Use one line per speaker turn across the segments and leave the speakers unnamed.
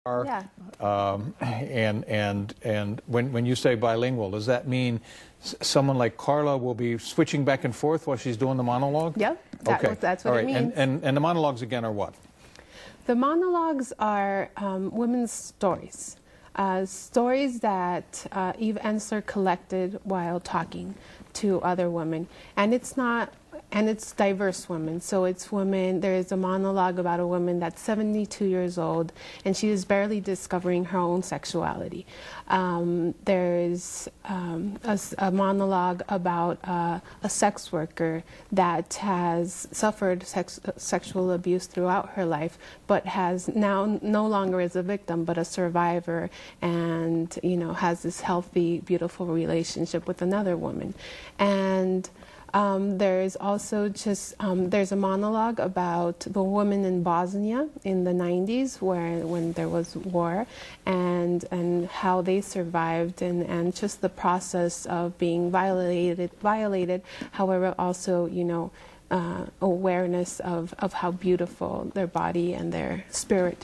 are.
Yeah.
And when you say bilingual, does that mean someone like Carla will be switching back and forth while she's doing the monologue?
Yep.
Okay.
That's what
All right.
it means.
And the monologues again are what?
The monologues are women's stories. Stories that Eve Ensler collected while talking to other women. And it's diverse women. So it's women, there is a monologue about a woman that's 72 years old and she is barely discovering her own sexuality. There's a monologue about a sex worker that has suffered sexual abuse throughout her life, but has now no longer is a victim, but a survivor, and has this healthy, beautiful relationship with another woman. And there's also there's a monologue about the women in Bosnia in the 90s when there was war and how they survived and just the process of being violated, however also, awareness of how beautiful their body and their spirit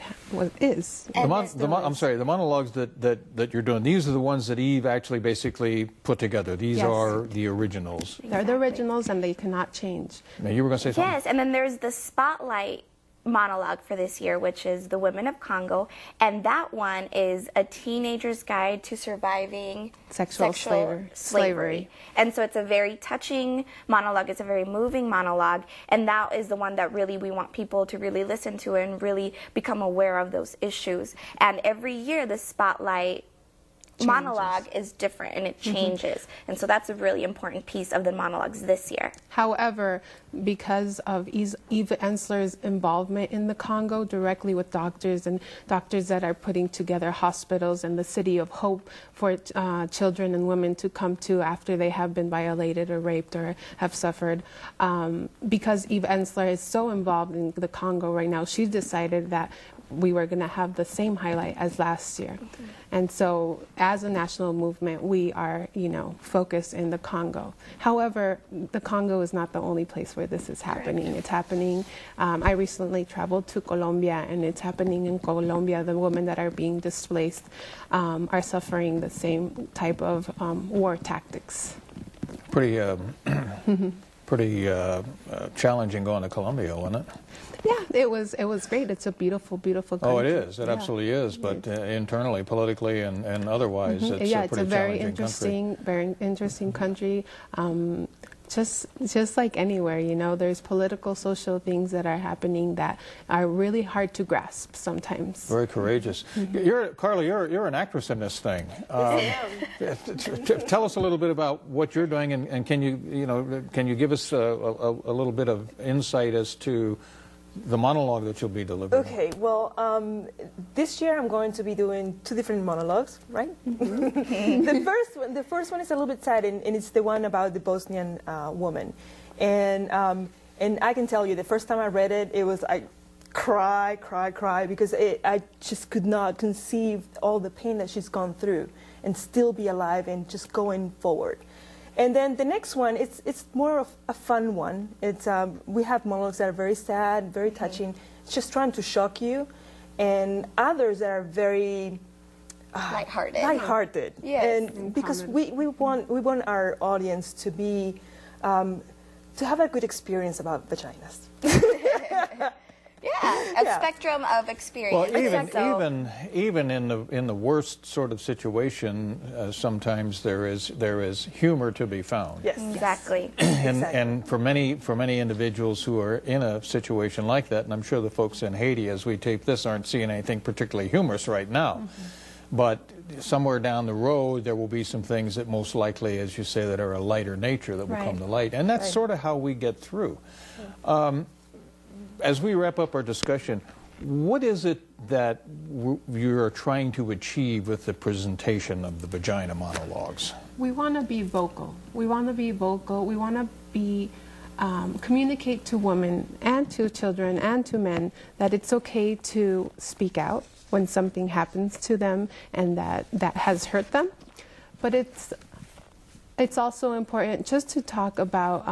is.
I'm sorry, the monologues that you're doing, these are the ones that Eve actually basically put together. These
Yes.
are the originals.
Exactly. They're the originals and they cannot change.
Now, you were going to say something?
Yes, and then there's the Spotlight monologue for this year, which is The Women of Congo, and that one is a teenager's guide to surviving
sexual slavery.
And so it's a very touching monologue, it's a very moving monologue, and that is the one that really we want people to really listen to and really become aware of those issues. And every year the Spotlight monologue is different and it changes. And so that's a really important piece of the monologues this year.
However, because of Eve Ensler's involvement in the Congo directly with doctors and doctors that are putting together hospitals and the City of Hope for children and women to come to after they have been violated or raped or have suffered, because Eve Ensler is so involved in the Congo right now, she decided that we were going to have the same highlight as last year. And so as a national movement, we are, focused in the Congo. However, the Congo is not the only place where this is happening. It's happening, I recently traveled to Colombia, and it's happening in Colombia. The women that are being displaced are suffering the same type of war tactics.
Pretty challenging going to Colombia, wasn't it?
Yeah, it was great. It's a beautiful, beautiful country.
Oh, it is. It absolutely is. But internally, politically, and otherwise, it's a pretty challenging country.
Very interesting country. Just like anywhere, there's political, social things that are happening that are really hard to grasp sometimes.
Very courageous. Carla, you're an actress in this thing. Tell us a little bit about what you're doing, and can you give us a little bit of insight as to the monologue that you'll be delivering?
Okay, well, this year I'm going to be doing 2 different monologues, right? The first one is a little bit sad, and it's the one about the Bosnian woman. And I can tell you, the first time I read it, it was like cry, because I just could not conceive all the pain that she's gone through and still be alive and just going forward. And then the next one, it's more of a fun one. It's we have monologues that are very sad, very touching. It's just trying to shock you, and others that are very lighthearted.
Yes.
And because we want our audience to be to have a good experience about vaginas.
Yeah, a spectrum of experience.
Well, even in the worst sort of situation, sometimes there is humor to be found.
Yes,
exactly.
And for many individuals who are in a situation like that, and I'm sure the folks in Haiti, as we tape this, aren't seeing anything particularly humorous right now. But somewhere down the road, there will be some things that most likely, as you say, that are a lighter nature that will come to light. And that's sort of how we get through. As we wrap up our discussion, what is it that you're trying to achieve with the presentation of the vagina monologues?
We want to be vocal. We want to be vocal. We want to be communicate to women and to children and to men that it's okay to speak out when something happens to them and that has hurt them. But it's also important just to talk about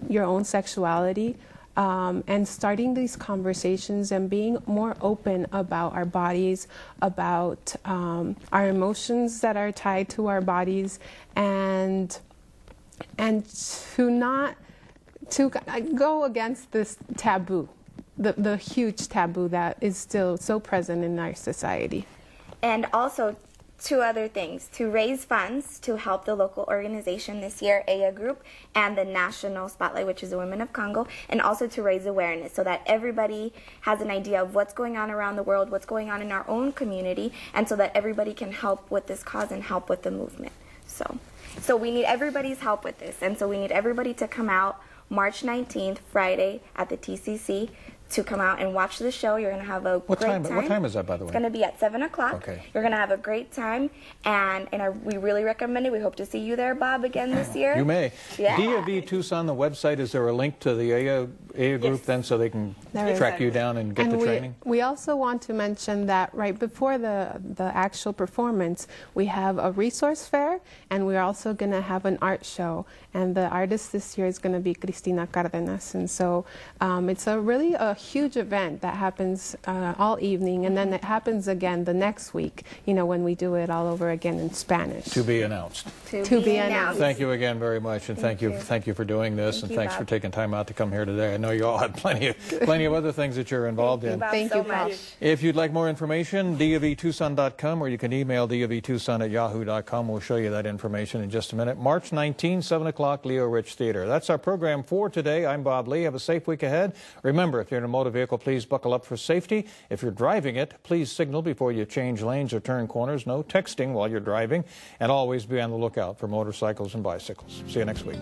your own sexuality. and starting these conversations and being more open about our bodies, about our emotions that are tied to our bodies, and to go against this taboo, the huge taboo that is still so present in our society.
And also, two other things: to raise funds to help the local organization this year, Aya Group, and the National Spotlight, which is the Women of Congo, and also to raise awareness so that everybody has an idea of what's going on around the world, what's going on in our own community, and so that everybody can help with this cause and help with the movement. So we need everybody's help with this, and so we need everybody to come out March 19th, Friday, at the TCC, to come out and watch the show. You're going to have a great time.
What time is that, by the way?
It's going to be at 7 o'clock.
Okay.
You're going to have a great time, and we really recommend it. We hope to see you there, Bob, again this year.
You may.
Yeah.
DOV Tucson, the website, is there a link to the Aya Group then, so they can track you down and get the training?
We also want to mention that right before the actual performance, we have a resource fair, and we're also going to have an art show. And the artist this year is going to be Cristina Cardenas. And so it's really a huge event that happens all evening, and then it happens again the next week, when we do it all over again in Spanish.
To be announced.
To be announced.
Thank you again very much, and thank you for doing this, and thanks for taking time out to come here today. I know you all have plenty of other things that you're involved in.
Thank you, Bob.
If you'd like more information, dovtucson.com, or you can email dovtucson@yahoo.com. We'll show you that information in just a minute. March 19, 7 o'clock, Leo Rich Theater. That's our program for today. I'm Bob Lee. Have a safe week ahead. Remember, if you're in a motor vehicle, please buckle up for safety. If you're driving it, please signal before you change lanes or turn corners. No texting while you're driving. And always be on the lookout for motorcycles and bicycles. See you next week.